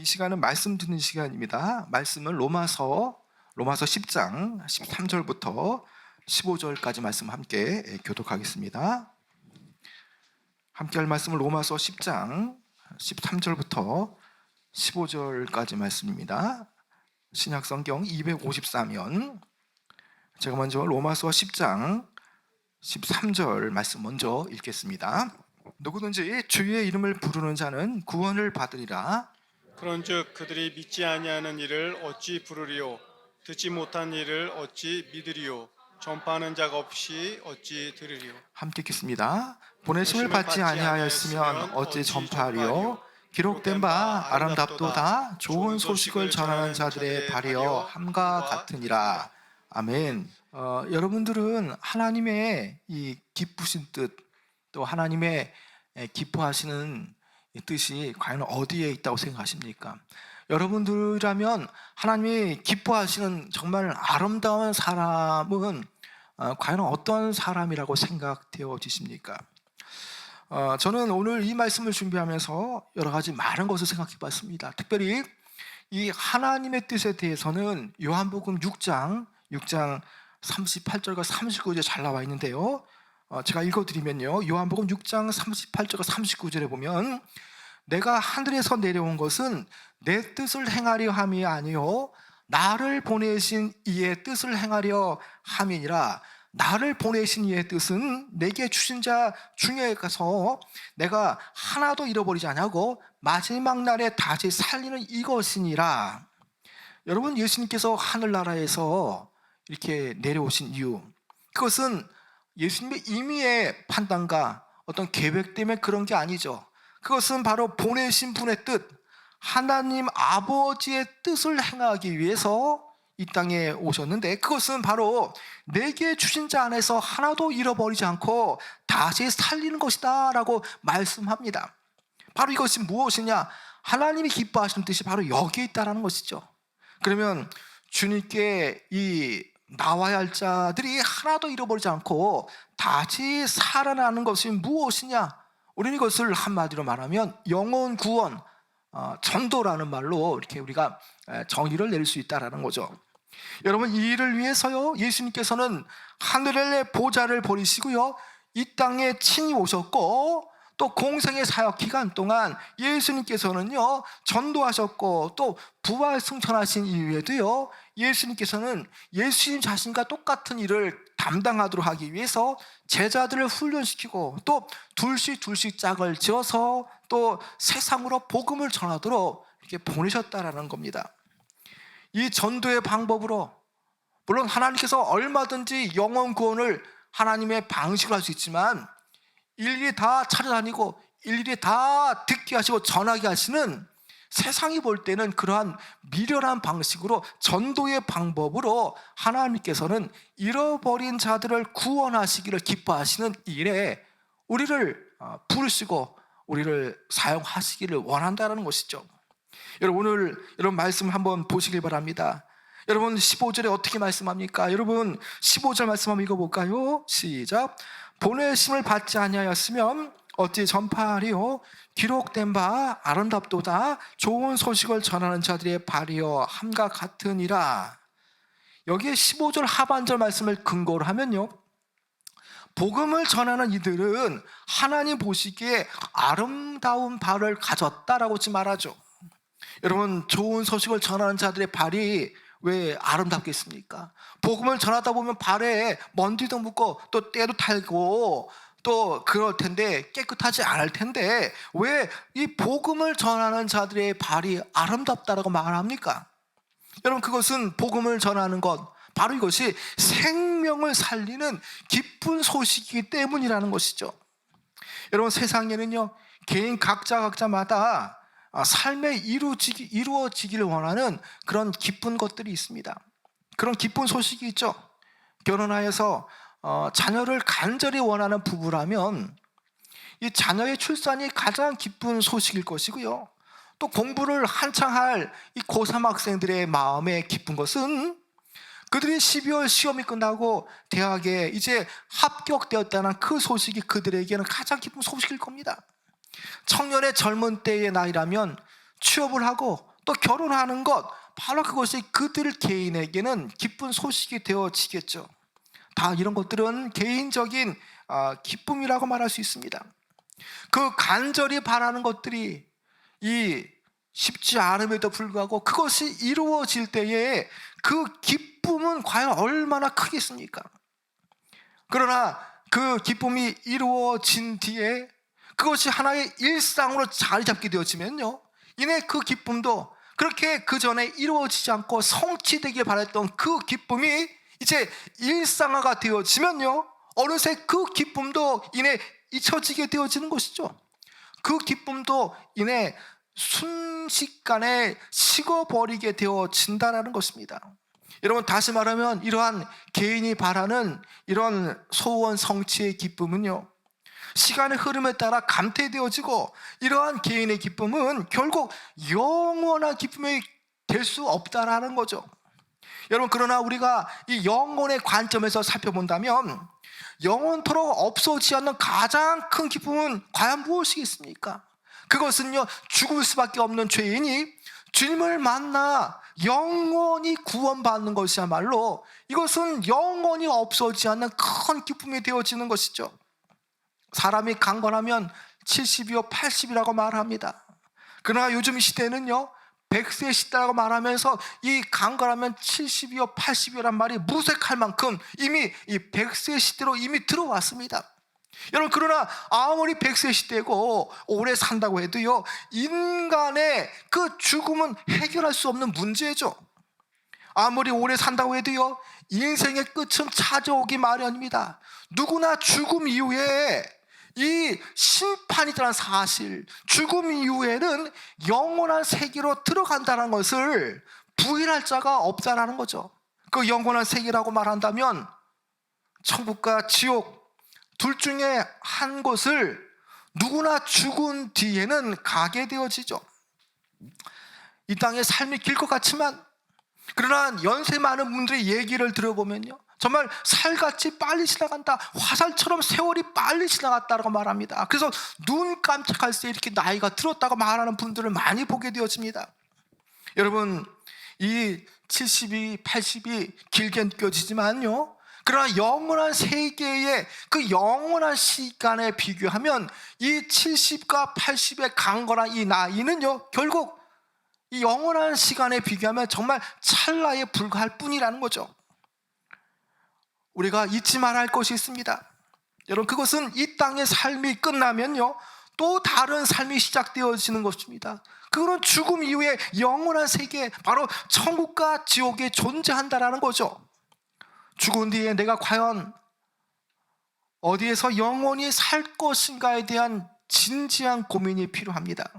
이 시간은 말씀 듣는 시간입니다. 말씀은 로마서 10장 13절부터 15절까지 말씀 함께 교독하겠습니다. 함께 할 말씀은 로마서 10장 13절부터 15절까지 말씀입니다. 신약성경 254면 제가 먼저 로마서 10장 13절 말씀 먼저 읽겠습니다. 누구든지 주의 이름을 부르는 자는 구원을 받으리라. 그런즉 그들이 믿지 아니하는 이를 어찌 부르리요? 듣지 못한 이를 어찌 믿으리요? 전파하는 자가 없이 어찌 들으리요? 함께 읽겠습니다. 보내심을 받지 아니하였으면 어찌 전파하리요? 기록된 바 아름답도다 좋은 소식을 전하는 자들의 발이여 함과 같으니라. 아멘. 여러분들은 하나님의 이 기쁘신 뜻, 또 하나님의 기뻐하시는 뜻이 과연 어디에 있다고 생각하십니까? 여러분들이라면 하나님이 기뻐하시는 정말 아름다운 사람은 과연 어떤 사람이라고 생각되어지십니까? 저는 오늘 이 말씀을 준비하면서 여러 가지 많은 것을 생각해 봤습니다. 특별히 이 하나님의 뜻에 대해서는 요한복음 6장 38절과 39절에 잘 나와 있는데요. 제가 읽어드리면요, 요한복음 6장 38절과 39절에 보면 내가 하늘에서 내려온 것은 내 뜻을 행하려 함이 아니요 나를 보내신 이의 뜻을 행하려 함이니라. 나를 보내신 이의 뜻은 내게 주신 자 중에 가서 내가 하나도 잃어버리지 않냐고 마지막 날에 다시 살리는 이것이니라. 여러분, 예수님께서 하늘나라에서 이렇게 내려오신 이유, 그것은 예수님의 임의의 판단과 어떤 계획 때문에 그런 게 아니죠. 그것은 바로 보내신 분의 뜻, 하나님 아버지의 뜻을 행하기 위해서 이 땅에 오셨는데, 그것은 바로 내게 주신 자 안에서 하나도 잃어버리지 않고 다시 살리는 것이다 라고 말씀합니다. 바로 이것이 무엇이냐? 하나님이 기뻐하시는 뜻이 바로 여기에 있다는 것이죠. 그러면 주님께 이 나와야 할 자들이 하나도 잃어버리지 않고 다시 살아나는 것이 무엇이냐? 우리는 이것을 한마디로 말하면 영혼 구원, 전도라는 말로 이렇게 우리가 정의를 내릴 수 있다는 거죠. 여러분, 이 일을 위해서요, 예수님께서는 하늘의 보좌를 버리시고요, 이 땅에 친히 오셨고, 또 공생의 사역 기간 동안 예수님께서는요 전도하셨고, 또 부활 승천하신 이후에도요 예수님께서는 예수님 자신과 똑같은 일을 담당하도록 하기 위해서 제자들을 훈련시키고, 또 둘씩 짝을 지어서 또 세상으로 복음을 전하도록 이렇게 보내셨다라는 겁니다. 이 전도의 방법으로, 물론 하나님께서 얼마든지 영혼 구원을 하나님의 방식으로 할 수 있지만, 일일이 다 찾아다니고 일일이 다 듣게 하시고 전하게 하시는, 세상이 볼 때는 그러한 미련한 방식으로, 전도의 방법으로 하나님께서는 잃어버린 자들을 구원하시기를 기뻐하시는 일에 우리를 부르시고 우리를 사용하시기를 원한다는 것이죠. 여러분, 오늘 여러분 말씀 한번 보시길 바랍니다. 여러분 15절에 어떻게 말씀합니까? 여러분 15절 말씀 한번 읽어볼까요? 시작. 보내심을 받지 아니하였으면 어찌 전파하리요? 기록된 바 아름답도다 좋은 소식을 전하는 자들의 발이여 함과 같으니라. 여기에 15절 하반절 말씀을 근거로 하면요, 복음을 전하는 이들은 하나님 보시기에 아름다운 발을 가졌다라고 지금 말하죠. 여러분, 좋은 소식을 전하는 자들의 발이 왜 아름답겠습니까? 복음을 전하다 보면 발에 먼지도 묻고 또 때도 탈고 또 그럴 텐데 깨끗하지 않을 텐데, 왜 이 복음을 전하는 자들의 발이 아름답다라고 말합니까? 여러분, 그것은 복음을 전하는 것, 바로 이것이 생명을 살리는 기쁜 소식이기 때문이라는 것이죠. 여러분, 세상에는요 개인 각자마다 삶에 이루어지기를 원하는 그런 기쁜 것들이 있습니다. 그런 기쁜 소식이 있죠. 결혼하여서 자녀를 간절히 원하는 부부라면 이 자녀의 출산이 가장 기쁜 소식일 것이고요, 또 공부를 한창 할 이 고3 학생들의 마음에 기쁜 것은 그들이 12월 시험이 끝나고 대학에 이제 합격되었다는 그 소식이 그들에게는 가장 기쁜 소식일 겁니다. 청년의 젊은 때의 나이라면 취업을 하고 또 결혼하는 것, 바로 그것이 그들 개인에게는 기쁜 소식이 되어지겠죠. 다 이런 것들은 개인적인 기쁨이라고 말할 수 있습니다. 그 간절히 바라는 것들이 이 쉽지 않음에도 불구하고 그것이 이루어질 때에 그 기쁨은 과연 얼마나 크겠습니까? 그러나 그 기쁨이 이루어진 뒤에 그것이 하나의 일상으로 자리 잡게 되어지면요, 이내 그 기쁨도 그렇게 그 전에 이루어지지 않고 성취되길 바랬던 그 기쁨이 이제 일상화가 되어지면요, 어느새 그 기쁨도 이내 잊혀지게 되어지는 것이죠. 그 기쁨도 이내 순식간에 식어버리게 되어진다는 것입니다. 여러분, 다시 말하면 이러한 개인이 바라는 이런 소원 성취의 기쁨은요, 시간의 흐름에 따라 감퇴되어지고 이러한 개인의 기쁨은 결국 영원한 기쁨이 될 수 없다라는 거죠. 여러분, 그러나 우리가 이 영혼의 관점에서 살펴본다면 영원토록 없어지지 않는 가장 큰 기쁨은 과연 무엇이겠습니까? 그것은요, 죽을 수밖에 없는 죄인이 주님을 만나 영원히 구원받는 것이야말로 이것은 영원히 없어지지 않는 큰 기쁨이 되어지는 것이죠. 사람이 강건하면 70이요 80이라고 말합니다. 그러나 요즘 시대는요 100세 시대라고 말하면서 이 강건하면 70이요 80이란 말이 무색할 만큼 이미 이 100세 시대로 이미 들어왔습니다. 여러분, 그러나 아무리 100세 시대고 오래 산다고 해도요, 인간의 그 죽음은 해결할 수 없는 문제죠. 아무리 오래 산다고 해도요, 인생의 끝은 찾아오기 마련입니다. 누구나 죽음 이후에 이 심판이라는 사실, 죽음 이후에는 영원한 세계로 들어간다는 것을 부인할 자가 없다라는 거죠. 그 영원한 세계라고 말한다면 천국과 지옥 둘 중에 한 곳을 누구나 죽은 뒤에는 가게 되어지죠. 이 땅의 삶이 길 것 같지만, 그러나 연세 많은 분들의 얘기를 들어보면요, 정말 살같이 빨리 지나간다, 화살처럼 세월이 빨리 지나갔다고 말합니다. 그래서 눈 깜짝할 새 이렇게 나이가 들었다고 말하는 분들을 많이 보게 되어집니다. 여러분, 이 70이 80이 길게 느껴지지만요, 그러나 영원한 세계의 그 영원한 시간에 비교하면 이 70과 80의 강건한 이 나이는요, 결국 이 영원한 시간에 비교하면 정말 찰나에 불과할 뿐이라는 거죠. 우리가 잊지 말아야 할 것이 있습니다. 여러분, 그것은 이 땅의 삶이 끝나면요, 또 다른 삶이 시작되어지는 것입니다. 그거는 죽음 이후에 영원한 세계, 바로 천국과 지옥에 존재한다라는 거죠. 죽은 뒤에 내가 과연 어디에서 영원히 살 것인가에 대한 진지한 고민이 필요합니다.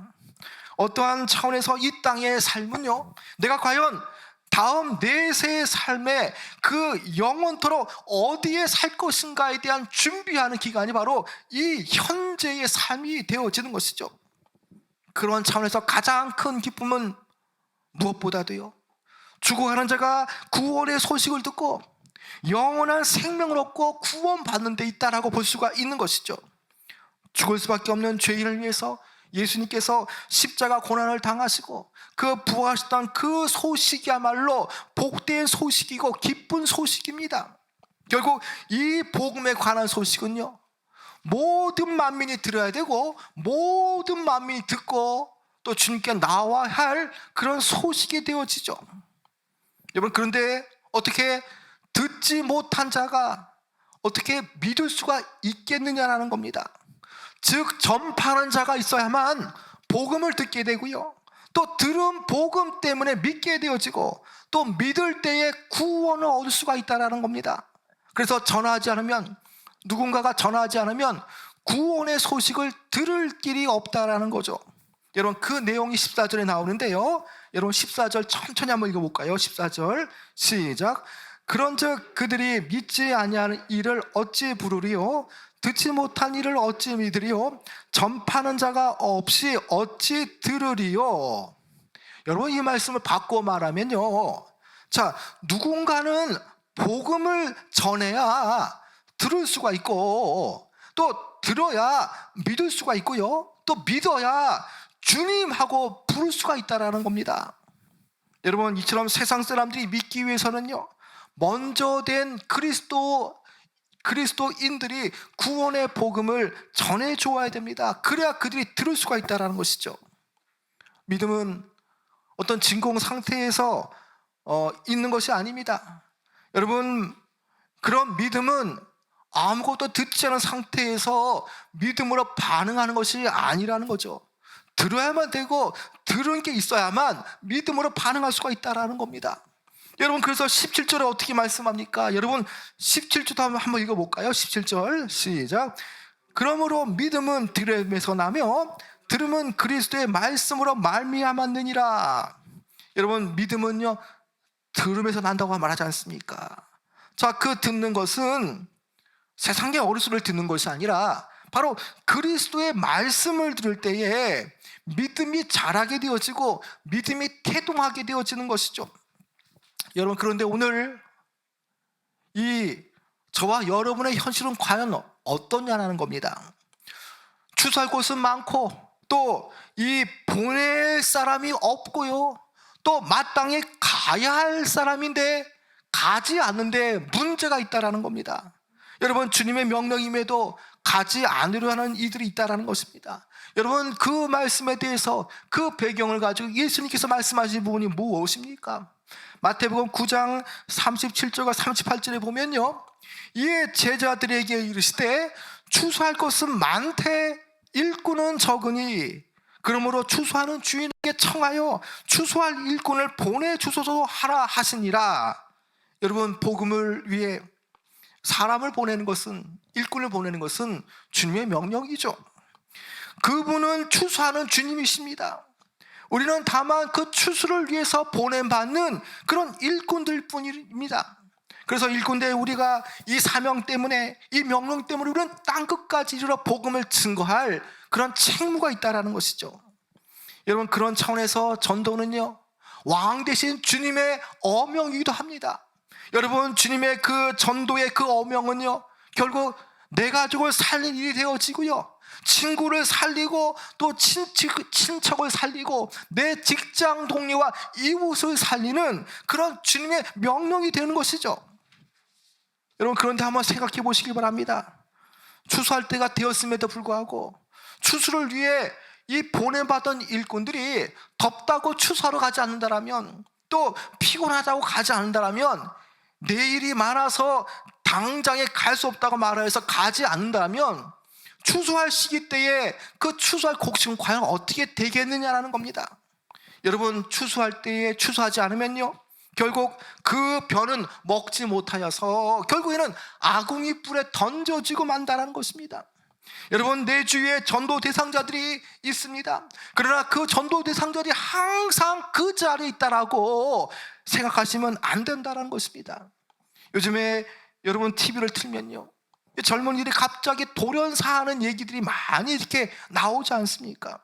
어떠한 차원에서 이 땅의 삶은요, 내가 과연 다음 내 세의 삶에 그 영원토록 어디에 살 것인가에 대한 준비하는 기간이 바로 이 현재의 삶이 되어지는 것이죠. 그런 차원에서 가장 큰 기쁨은 무엇보다도요, 죽어가는 자가 구원의 소식을 듣고 영원한 생명을 얻고 구원받는 데 있다라고 볼 수가 있는 것이죠. 죽을 수밖에 없는 죄인을 위해서 예수님께서 십자가 고난을 당하시고 그 부활하셨던 그 소식이야말로 복된 소식이고 기쁜 소식입니다. 결국 이 복음에 관한 소식은요, 모든 만민이 들어야 되고 모든 만민이 듣고 또 주님께 나와야 할 그런 소식이 되어지죠. 여러분, 그런데 어떻게 듣지 못한 자가 어떻게 믿을 수가 있겠느냐라는 겁니다. 즉, 전파하는 자가 있어야만 복음을 듣게 되고요, 또 들은 복음 때문에 믿게 되어지고 또 믿을 때에 구원을 얻을 수가 있다는 겁니다. 그래서 전하지 않으면, 누군가가 전하지 않으면 구원의 소식을 들을 길이 없다라는 거죠. 여러분, 그 내용이 14절에 나오는데요, 여러분 14절 천천히 한번 읽어볼까요? 14절 시작. 그런즉 그들이 믿지 아니하는 일을 어찌 부르리요? 듣지 못한 일을 어찌 믿으리요? 전파하는 자가 없이 어찌 들으리요? 여러분, 이 말씀을 바꿔 말하면요, 자, 누군가는 복음을 전해야 들을 수가 있고 또 들어야 믿을 수가 있고요, 또 믿어야 주님하고 부를 수가 있다라는 겁니다. 여러분, 이처럼 세상 사람들이 믿기 위해서는요, 먼저 된 그리스도인들이 구원의 복음을 전해 주어야 됩니다. 그래야 그들이 들을 수가 있다라는 것이죠. 믿음은 어떤 진공 상태에서 있는 것이 아닙니다. 여러분, 그런 믿음은 아무것도 듣지 않은 상태에서 믿음으로 반응하는 것이 아니라는 거죠. 들어야만 되고 들은 게 있어야만 믿음으로 반응할 수가 있다라는 겁니다. 여러분, 그래서 17절에 어떻게 말씀합니까? 여러분, 17절도 한번 읽어볼까요? 17절 시작. 그러므로 믿음은 들음에서 나며 들음은 그리스도의 말씀으로 말미암았느니라. 여러분, 믿음은요, 들음에서 난다고 말하지 않습니까? 자, 그 듣는 것은 세상의 어리수를 듣는 것이 아니라 바로 그리스도의 말씀을 들을 때에 믿음이 자라게 되어지고 믿음이 태동하게 되어지는 것이죠. 여러분, 그런데 오늘 이 저와 여러분의 현실은 과연 어떠냐는 겁니다. 추수할 곳은 많고 또 이 보낼 사람이 없고요, 또 마땅히 가야 할 사람인데 가지 않는데 문제가 있다라는 겁니다. 여러분, 주님의 명령임에도 가지 않으려 하는 이들이 있다라는 것입니다. 여러분, 그 말씀에 대해서 그 배경을 가지고 예수님께서 말씀하신 부분이 무엇입니까? 마태복음 9장 37절과 38절에 보면요, 이에 제자들에게 이르시되 추수할 것은 많되 일꾼은 적으니 그러므로 추수하는 주인에게 청하여 추수할 일꾼을 보내주소서 하라 하시니라. 여러분, 복음을 위해 사람을 보내는 것은, 일꾼을 보내는 것은 주님의 명령이죠. 그분은 추수하는 주님이십니다. 우리는 다만 그 추수를 위해서 보냄받는 그런 일꾼들 뿐입니다. 그래서 일꾼들, 우리가 이 사명 때문에, 이 명령 때문에 우리는 땅끝까지 이르러 복음을 증거할 그런 책무가 있다는 것이죠. 여러분, 그런 차원에서 전도는요, 왕 대신 주님의 어명이기도 합니다. 여러분, 주님의 그 전도의 그 어명은요, 결국 내 가족을 살린 일이 되어지고요, 친구를 살리고 또 친척을 살리고 내 직장 동료와 이웃을 살리는 그런 주님의 명령이 되는 것이죠. 여러분, 그런데 한번 생각해 보시기 바랍니다. 추수할 때가 되었음에도 불구하고 추수를 위해 이 보내받은 일꾼들이 덥다고 추수하러 가지 않는다라면, 또 피곤하다고 가지 않는다라면, 내일이 많아서 당장에 갈 수 없다고 말해서 가지 않는다면 추수할 시기 때에 그 추수할 곡식은 과연 어떻게 되겠느냐라는 겁니다. 여러분, 추수할 때에 추수하지 않으면요, 결국 그 벼는 먹지 못하여서 결국에는 아궁이 뿔에 던져지고 만다는 것입니다. 여러분, 내 주위에 전도 대상자들이 있습니다. 그러나 그 전도 대상자들이 항상 그 자리에 있다라고 생각하시면 안 된다는 것입니다. 요즘에 여러분 TV를 틀면요, 젊은이들이 갑자기 돌연사하는 얘기들이 많이 이렇게 나오지 않습니까?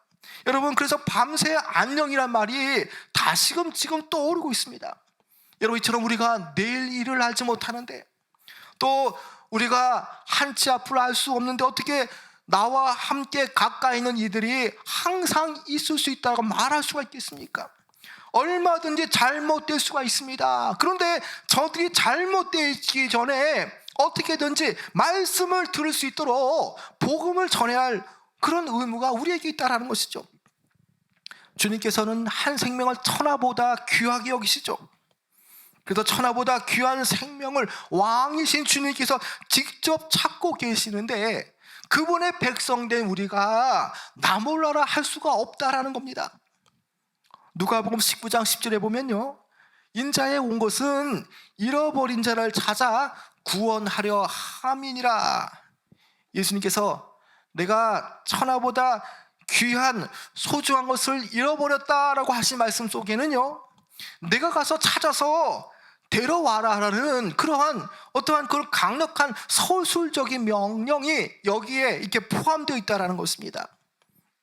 여러분, 그래서 밤새 안녕이란 말이 다시금 지금 떠오르고 있습니다. 여러분, 이처럼 우리가 내일 일을 알지 못하는데, 또 우리가 한치 앞을 알 수 없는데 어떻게 나와 함께 가까이 있는 이들이 항상 있을 수 있다고 말할 수가 있겠습니까? 얼마든지 잘못될 수가 있습니다. 그런데 저들이 잘못되기 전에 어떻게든지 말씀을 들을 수 있도록 복음을 전해야 할 그런 의무가 우리에게 있다는 것이죠. 주님께서는 한 생명을 천하보다 귀하게 여기시죠. 그래서 천하보다 귀한 생명을 왕이신 주님께서 직접 찾고 계시는데, 그분의 백성된 우리가 나 몰라라 할 수가 없다라는 겁니다. 누가복음 19장 10절에 보면요, 인자에 온 것은 잃어버린 자를 찾아 구원하려 함이니라. 예수님께서 내가 천하보다 귀한 소중한 것을 잃어버렸다라고 하신 말씀 속에는요, 내가 가서 찾아서 데려와라라는 그러한 어떠한 그런 강력한 서술적인 명령이 여기에 이렇게 포함되어 있다는 것입니다.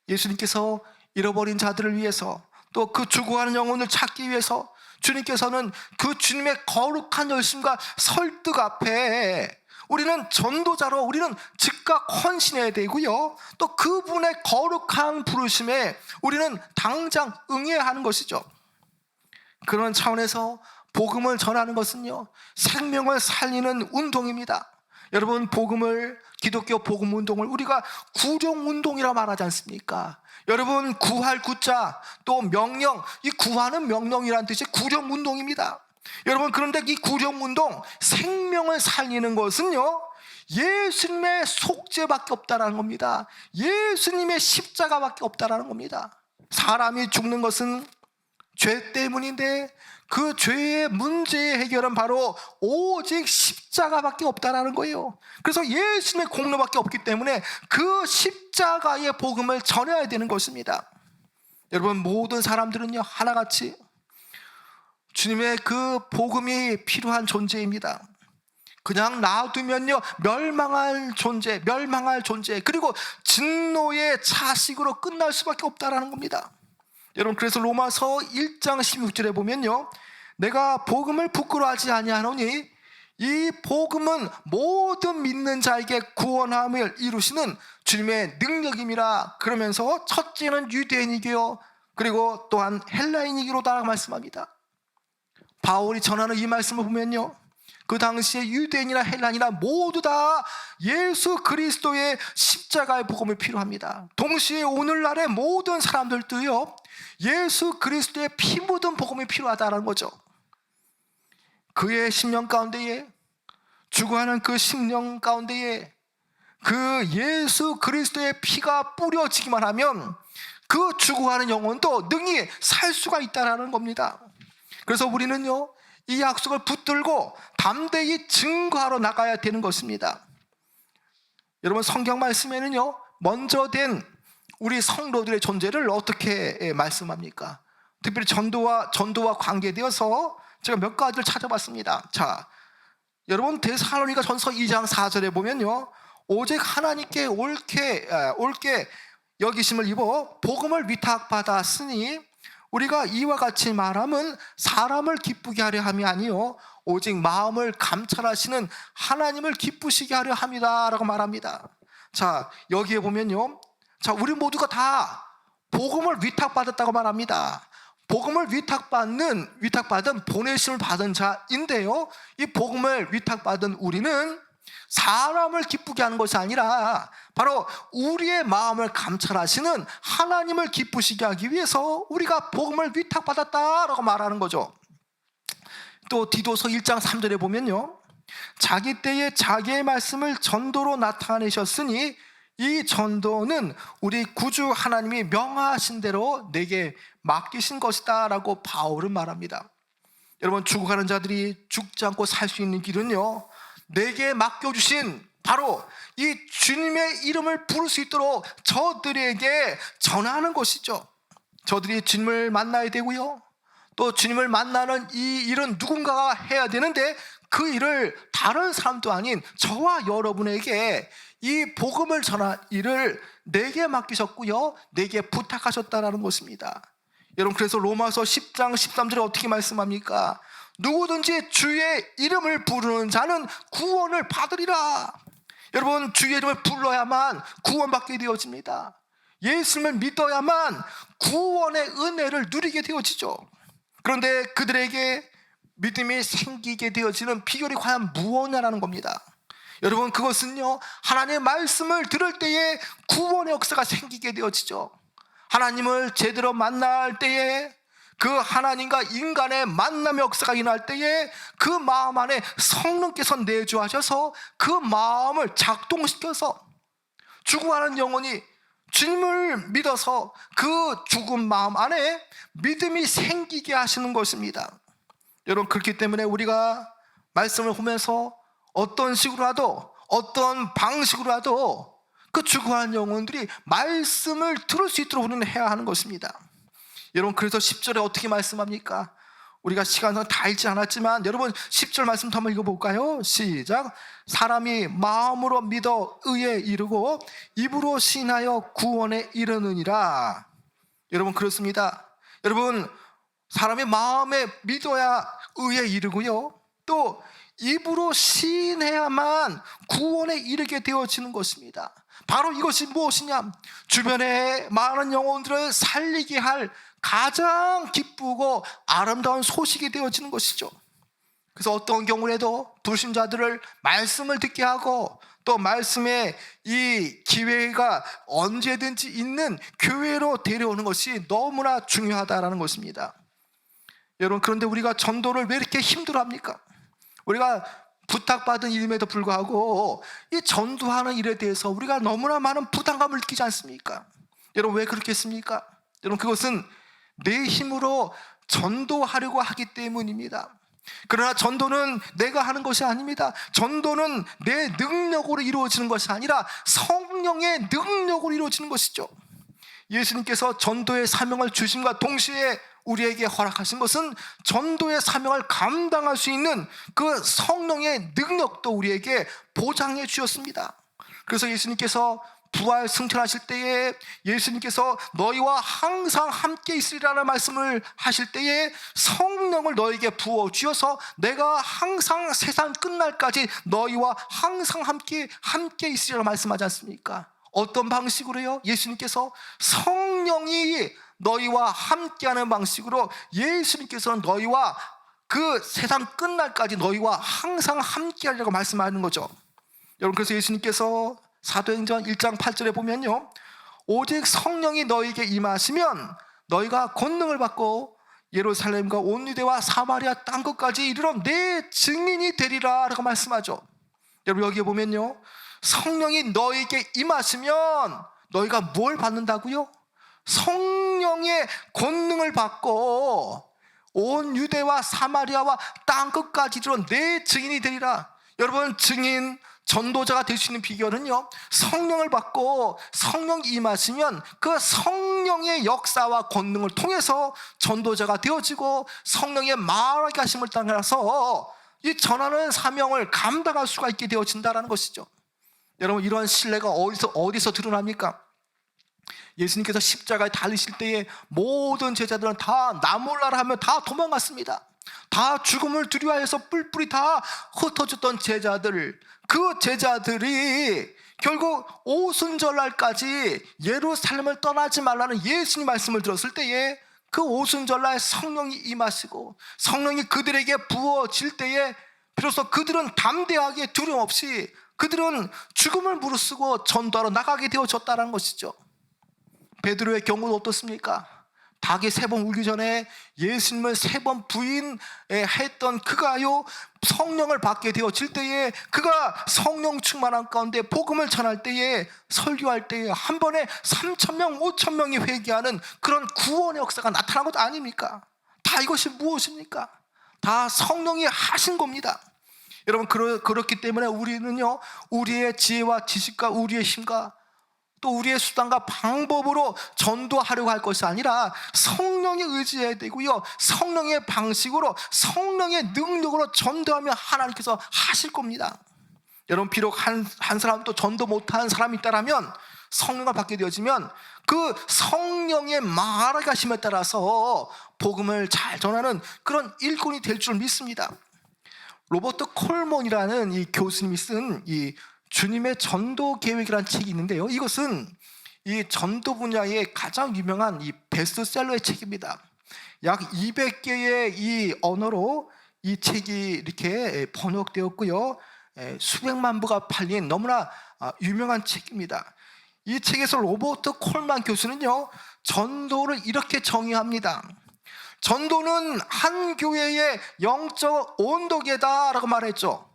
예수님께서 잃어버린 자들을 위해서, 또 그 죽어가는 영혼을 찾기 위해서 주님께서는 그 주님의 거룩한 열심과 설득 앞에 우리는 전도자로 우리는 즉각 헌신해야 되고요. 또 그분의 거룩한 부르심에 우리는 당장 응해야 하는 것이죠. 그런 차원에서 복음을 전하는 것은요, 생명을 살리는 운동입니다. 여러분, 기독교 복음 운동을 우리가 구령 운동이라 말하지 않습니까? 여러분, 구할 구자 또 명령, 이 구하는 명령이라는 뜻이 구령 운동입니다. 여러분, 그런데 이 구령 운동, 생명을 살리는 것은요, 예수님의 속죄밖에 없다라는 겁니다. 예수님의 십자가밖에 없다라는 겁니다. 사람이 죽는 것은 죄 때문인데 그 죄의 문제의 해결은 바로 오직 십자가밖에 없다라는 거예요. 그래서 예수님의 공로밖에 없기 때문에 그 십자가의 복음을 전해야 되는 것입니다. 여러분, 모든 사람들은요, 하나같이 주님의 그 복음이 필요한 존재입니다. 그냥 놔두면요, 멸망할 존재, 그리고 진노의 자식으로 끝날 수밖에 없다라는 겁니다. 여러분, 그래서 로마서 1장 16절에 보면요, 내가 복음을 부끄러워하지 아니하노니 이 복음은 모든 믿는 자에게 구원함을 이루시는 주님의 능력임이라. 그러면서 첫째는 유대인이게요, 그리고 또한 헬라인이기로다 말씀합니다. 바울이 전하는 이 말씀을 보면요, 그 당시에 유대인이나 헬라인이나 모두 다 예수 그리스도의 십자가의 복음이 필요합니다. 동시에 오늘날의 모든 사람들도요, 예수 그리스도의 피 묻은 복음이 필요하다는 거죠. 그의 심령 가운데에, 죽어가는 그 심령 가운데에 그 예수 그리스도의 피가 뿌려지기만 하면 그 죽어가는 영혼도 능히 살 수가 있다는 겁니다. 그래서 우리는요, 이 약속을 붙들고 담대히 증거하러 나가야 되는 것입니다. 여러분, 성경 말씀에는요, 먼저 된 우리 성도들의 존재를 어떻게 말씀합니까? 특별히 전도와 관계되어서 제가 몇 가지를 찾아봤습니다. 자, 여러분, 데살로니가 전서 2장 4절에 보면요, 오직 하나님께 옳게 여기심을 입어 복음을 위탁받았으니 우리가 이와 같이 말함은 사람을 기쁘게 하려 함이 아니요 오직 마음을 감찰하시는 하나님을 기쁘시게 하려 함이다 라고 말합니다. 자, 여기에 보면요, 자, 우리 모두가 다 복음을 위탁받았다고 말합니다. 복음을 위탁받은 보내심을 받은 자인데요, 이 복음을 위탁받은 우리는 사람을 기쁘게 하는 것이 아니라 바로 우리의 마음을 감찰하시는 하나님을 기쁘시게 하기 위해서 우리가 복음을 위탁받았다라고 말하는 거죠. 또 디도서 1장 3절에 보면요, 자기 때에 자기의 말씀을 전도로 나타내셨으니 이 전도는 우리 구주 하나님이 명하신 대로 내게 맡기신 것이다 라고 바울은 말합니다. 여러분, 죽어가는 자들이 죽지 않고 살 수 있는 길은요, 내게 맡겨주신 바로 이 주님의 이름을 부를 수 있도록 저들에게 전하는 것이죠. 저들이 주님을 만나야 되고요, 또 주님을 만나는 이 일은 누군가가 해야 되는데 그 일을 다른 사람도 아닌 저와 여러분에게 이 복음을 전할 일을 내게 맡기셨고요, 내게 부탁하셨다는 것입니다. 여러분, 그래서 로마서 10장 13절에 어떻게 말씀합니까? 누구든지 주의 이름을 부르는 자는 구원을 받으리라. 여러분, 주의 이름을 불러야만 구원받게 되어집니다. 예수님을 믿어야만 구원의 은혜를 누리게 되어지죠. 그런데 그들에게 믿음이 생기게 되어지는 비결이 과연 무엇이냐라는 겁니다. 여러분, 그것은요, 하나님의 말씀을 들을 때에 구원의 역사가 생기게 되어지죠. 하나님을 제대로 만날 때에, 그 하나님과 인간의 만남의 역사가 일어날 때에 그 마음 안에 성령께서 내주하셔서 그 마음을 작동시켜서 죽어가는 영혼이 주님을 믿어서 그 죽은 마음 안에 믿음이 생기게 하시는 것입니다. 여러분, 그렇기 때문에 우리가 말씀을 보면서 어떤 식으로라도, 어떤 방식으로라도 그 죽어가는 영혼들이 말씀을 들을 수 있도록 우리는 해야 하는 것입니다. 여러분, 그래서 10절에 어떻게 말씀합니까? 우리가 시간상 다 읽지 않았지만 여러분, 10절 말씀 한번 읽어볼까요? 시작. 사람이 마음으로 믿어 의에 이르고 입으로 신하여 구원에 이르느니라. 여러분, 그렇습니다. 여러분, 사람이 마음에 믿어야 의에 이르고요, 또 입으로 시인해야만 구원에 이르게 되어지는 것입니다. 바로 이것이 무엇이냐? 주변에 많은 영혼들을 살리게 할 가장 기쁘고 아름다운 소식이 되어지는 것이죠. 그래서 어떤 경우에도 불신자들을 말씀을 듣게 하고 또 말씀의 이 기회가 언제든지 있는 교회로 데려오는 것이 너무나 중요하다는 것입니다. 여러분, 그런데 우리가 전도를 왜 이렇게 힘들어합니까? 우리가 부탁받은 일임에도 불구하고 이 전도하는 일에 대해서 우리가 너무나 많은 부담감을 느끼지 않습니까? 여러분, 왜 그렇겠습니까? 여러분, 그것은 내 힘으로 전도하려고 하기 때문입니다. 그러나 전도는 내가 하는 것이 아닙니다. 전도는 내 능력으로 이루어지는 것이 아니라 성령의 능력으로 이루어지는 것이죠. 예수님께서 전도의 사명을 주심과 동시에 우리에게 허락하신 것은 전도의 사명을 감당할 수 있는 그 성령의 능력도 우리에게 보장해 주셨습니다. 그래서 예수님께서 부활 승천하실 때에 예수님께서 너희와 항상 함께 있으리라는 말씀을 하실 때에 성령을 너에게 부어 주셔서 내가 항상 세상 끝날까지 너희와 항상 함께 있으리라고 말씀하지 않습니까? 어떤 방식으로요? 예수님께서 성령이 너희와 함께하는 방식으로 예수님께서는 너희와 그 세상 끝날까지 너희와 항상 함께하리라고 말씀하는 거죠. 여러분, 그래서 예수님께서 사도행전 1장 8절에 보면요, 오직 성령이 너희에게 임하시면 너희가 권능을 받고 예루살렘과 온 유대와 사마리아 땅끝까지 이르러 내 증인이 되리라 라고 말씀하죠. 여러분, 여기에 보면요, 성령이 너희에게 임하시면 너희가 뭘 받는다고요? 성령의 권능을 받고 온 유대와 사마리아와 땅끝까지 이르러 내 증인이 되리라. 여러분, 증인, 전도자가 될 수 있는 비결은요, 성령을 받고 성령이 임하시면 그 성령의 역사와 권능을 통해서 전도자가 되어지고 성령의 말하게 하심을 따라서 이 전하는 사명을 감당할 수가 있게 되어진다는 것이죠. 여러분, 이러한 신뢰가 어디서 드러납니까? 예수님께서 십자가에 달리실 때에 모든 제자들은 다 나 몰라라 하며 다 도망갔습니다. 다 죽음을 두려워해서 뿔뿔이 다 흩어졌던 제자들, 그 제자들이 결국 오순절날까지 예루살렘을 떠나지 말라는 예수님 말씀을 들었을 때에 그 오순절날 성령이 임하시고 성령이 그들에게 부어질 때에 비로소 그들은 담대하게 두려움 없이 그들은 죽음을 무릅쓰고 전도하러 나가게 되어졌다는 것이죠. 베드로의 경우는 어떻습니까? 닭이 3번 울기 전에 예수님을 3번 부인했던 그가요, 성령을 받게 되어질 때에 그가 성령 충만한 가운데 복음을 전할 때에, 설교할 때에 한 번에 3,000명 5,000명이 회개하는 그런 구원의 역사가 나타난 것 아닙니까? 다 이것이 무엇입니까? 다 성령이 하신 겁니다. 여러분, 그렇기 때문에 우리는요, 우리의 지혜와 지식과 우리의 힘과 또 우리의 수단과 방법으로 전도하려고 할 것이 아니라 성령에 의지해야 되고요, 성령의 방식으로 성령의 능력으로 전도하면 하나님께서 하실 겁니다. 여러분, 비록 한 사람도 전도 못한 사람이 있다면 성령을 받게 되어지면 그 성령의 말하게 하심에 따라서 복음을 잘 전하는 그런 일꾼이 될 줄 믿습니다. 로버트 콜몬이라는 이 교수님이 쓴 이 주님의 전도 계획이라는 책이 있는데요, 이것은 이 전도 분야의 가장 유명한 이 베스트셀러의 책입니다. 약 200개의 이 언어로 이 책이 이렇게 번역되었고요, 수백만 부가 팔린 너무나 유명한 책입니다. 이 책에서 로버트 콜만 교수는요, 전도를 이렇게 정의합니다. 전도는 한 교회의 영적 온도계다라고 말했죠.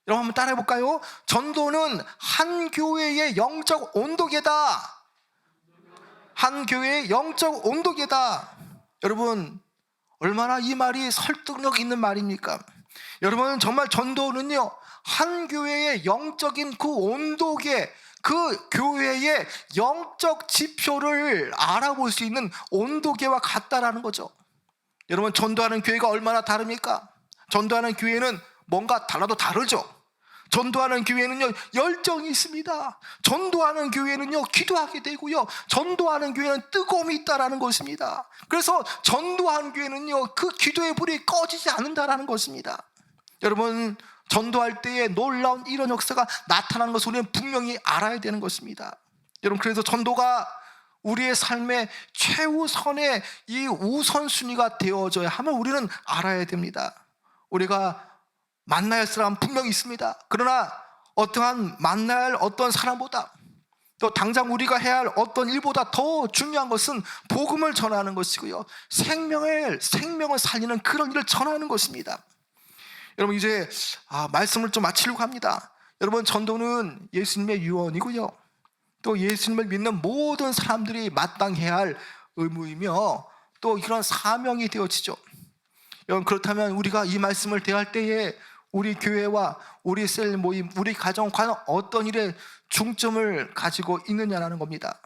여러분, 한번 따라해 볼까요? 전도는 한 교회의 영적 온도계다. 한 교회의 영적 온도계다. 여러분, 얼마나 이 말이 설득력 있는 말입니까? 여러분, 정말 전도는요, 한 교회의 영적인 그 온도계, 그 교회의 영적 지표를 알아볼 수 있는 온도계와 같다라는 거죠. 여러분, 전도하는 교회가 얼마나 다릅니까? 전도하는 교회는 뭔가 달라도 다르죠. 전도하는 교회는요, 열정이 있습니다. 전도하는 교회는요, 기도하게 되고요, 전도하는 교회는 뜨거움이 있다라는 것입니다. 그래서 전도하는 교회는요, 그 기도의 불이 꺼지지 않는다라는 것입니다. 여러분, 전도할 때에 놀라운 이런 역사가 나타나는 것을 우리는 분명히 알아야 되는 것입니다. 여러분, 그래서 전도가 우리의 삶의 최우선의 이 우선순위가 되어져야 함을 우리는 알아야 됩니다. 우리가 만나야 할 사람 분명히 있습니다. 그러나 어떠한 만나야 할 어떤 사람보다, 또 당장 우리가 해야 할 어떤 일보다 더 중요한 것은 복음을 전하는 것이고요, 생명을 살리는 그런 일을 전하는 것입니다. 여러분, 이제 말씀을 좀 마치려고 합니다. 여러분, 전도는 예수님의 유언이고요, 또 예수님을 믿는 모든 사람들이 마땅해야 할 의무이며 또 이런 사명이 되어지죠. 여러분, 그렇다면 우리가 이 말씀을 대할 때에 우리 교회와 우리 셀 모임, 우리 가정 과연 어떤 일에 중점을 가지고 있느냐라는 겁니다.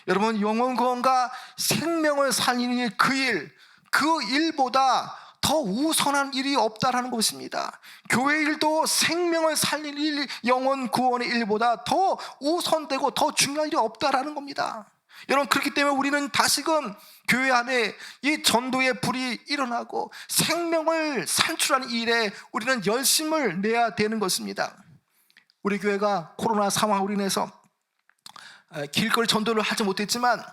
여러분, 영혼 구원과 생명을 살리는 그 일보다 더 우선한 일이 없다라는 것입니다. 교회 일도 생명을 살리는 일, 영혼 구원의 일보다 더 우선되고 더 중요한 일이 없다라는 겁니다. 여러분, 그렇기 때문에 우리는 다시금 교회 안에 이 전도의 불이 일어나고 생명을 산출하는 일에 우리는 열심을 내야 되는 것입니다. 우리 교회가 코로나 상황으로 인해서 길거리 전도를 하지 못했지만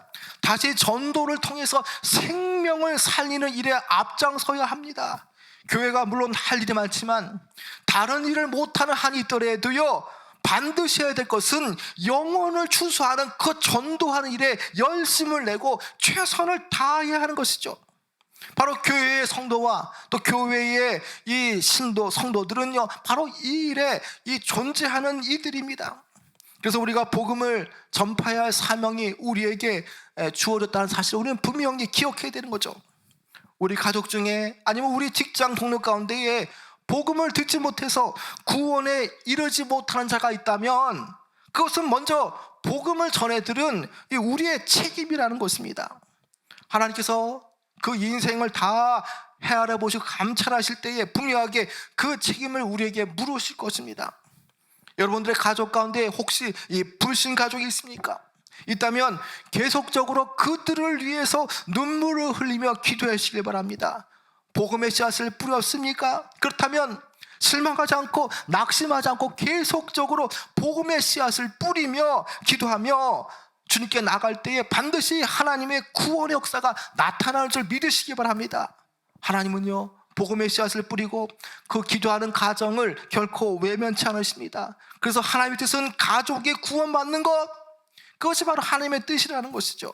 다시 전도를 통해서 생명을 살리는 일에 앞장서야 합니다. 교회가 물론 할 일이 많지만 다른 일을 못하는 한이 있더라도요, 반드시 해야 될 것은 영혼을 추수하는 그 전도하는 일에 열심을 내고 최선을 다해야 하는 것이죠. 바로 교회의 성도와 또 교회의 이 성도들은요, 바로 이 일에 존재하는 이들입니다. 그래서 우리가 복음을 전파해야 할 사명이 우리에게 주어졌다는 사실을 우리는 분명히 기억해야 되는 거죠. 우리 가족 중에 아니면 우리 직장 동료 가운데에 복음을 듣지 못해서 구원에 이르지 못하는 자가 있다면 그것은 먼저 복음을 전해 들은 우리의 책임이라는 것입니다. 하나님께서 그 인생을 다 헤아려 보시고 감찰하실 때에 분명하게 그 책임을 우리에게 물으실 것입니다. 여러분들의 가족 가운데 혹시 이 불신 가족이 있습니까? 있다면 계속적으로 그들을 위해서 눈물을 흘리며 기도하시길 바랍니다. 복음의 씨앗을 뿌렸습니까? 그렇다면 실망하지 않고 낙심하지 않고 계속적으로 복음의 씨앗을 뿌리며 기도하며 주님께 나갈 때에 반드시 하나님의 구원의 역사가 나타나는 줄 믿으시기 바랍니다. 하나님은요, 복음의 씨앗을 뿌리고 그 기도하는 가정을 결코 외면치 않으십니다. 그래서 하나님의 뜻은 가족이 구원받는 것, 그것이 바로 하나님의 뜻이라는 것이죠.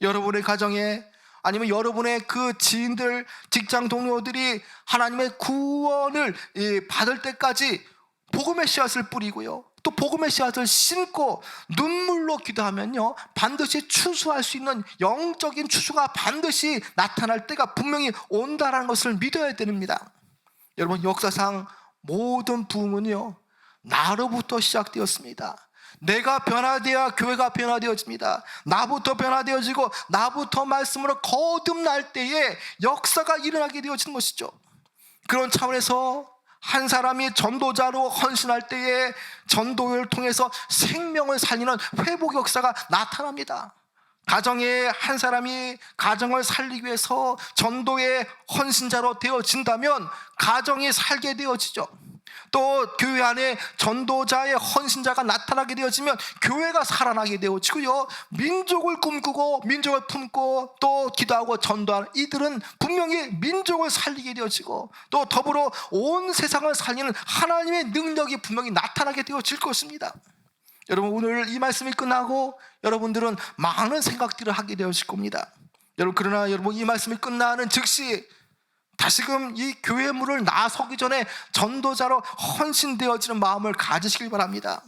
여러분의 가정에 아니면 여러분의 그 지인들, 직장 동료들이 하나님의 구원을 받을 때까지 복음의 씨앗을 뿌리고요, 또 복음의 씨앗을 심고 눈물로 기도하면요, 반드시 추수할 수 있는 영적인 추수가 반드시 나타날 때가 분명히 온다라는 것을 믿어야 됩니다. 여러분, 역사상 모든 부흥은요, 나로부터 시작되었습니다. 내가 변화되어야 교회가 변화되어집니다. 나부터 변화되어지고 나부터 말씀으로 거듭날 때에 역사가 일어나게 되어지는 것이죠. 그런 차원에서 한 사람이 전도자로 헌신할 때에 전도를 통해서 생명을 살리는 회복 역사가 나타납니다. 가정에 한 사람이 가정을 살리기 위해서 전도의 헌신자로 되어진다면 가정이 살게 되어지죠. 또 교회 안에 전도자의 헌신자가 나타나게 되어지면 교회가 살아나게 되어지고요, 민족을 꿈꾸고 민족을 품고 또 기도하고 전도하는 이들은 분명히 민족을 살리게 되어지고 또 더불어 온 세상을 살리는 하나님의 능력이 분명히 나타나게 되어질 것입니다. 여러분, 오늘 이 말씀이 끝나고 여러분들은 많은 생각들을 하게 되어질 겁니다. 그러나 여러분, 이 말씀이 끝나는 즉시 다시금 이 교회 문을 나서기 전에 전도자로 헌신되어지는 마음을 가지시길 바랍니다.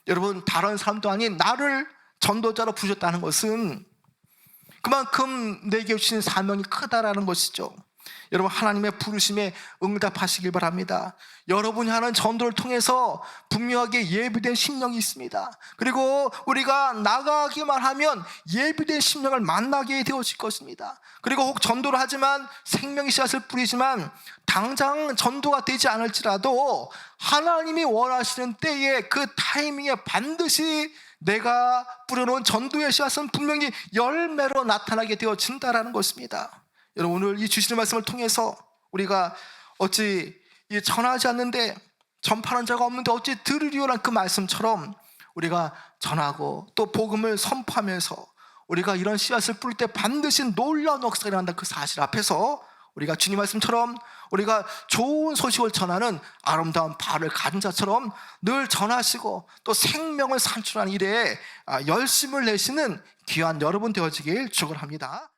여러분, 다른 사람도 아닌 나를 전도자로 부르셨다는 것은 그만큼 내게 주신 사명이 크다라는 것이죠. 여러분, 하나님의 부르심에 응답하시길 바랍니다. 여러분이 하는 전도를 통해서 분명하게 예비된 심령이 있습니다. 그리고 우리가 나가기만 하면 예비된 심령을 만나게 되어질 것입니다. 그리고 혹 전도를 하지만 생명의 씨앗을 뿌리지만 당장 전도가 되지 않을지라도 하나님이 원하시는 때에 그 타이밍에 반드시 내가 뿌려놓은 전도의 씨앗은 분명히 열매로 나타나게 되어진다라는 것입니다. 여러분, 오늘 이 주시는 말씀을 통해서 우리가 어찌 전하지 않는데 전파하는 자가 없는데 어찌 들으리오란 그 말씀처럼 우리가 전하고 또 복음을 선포하면서 우리가 이런 씨앗을 뿌릴 때 반드시 놀라운 역사가 일어난다 그 사실 앞에서 우리가 주님 말씀처럼 우리가 좋은 소식을 전하는 아름다운 발을 가진 자처럼 늘 전하시고 또 생명을 산출하는 일에 열심을 내시는 귀한 여러분 되어지길 축원합니다.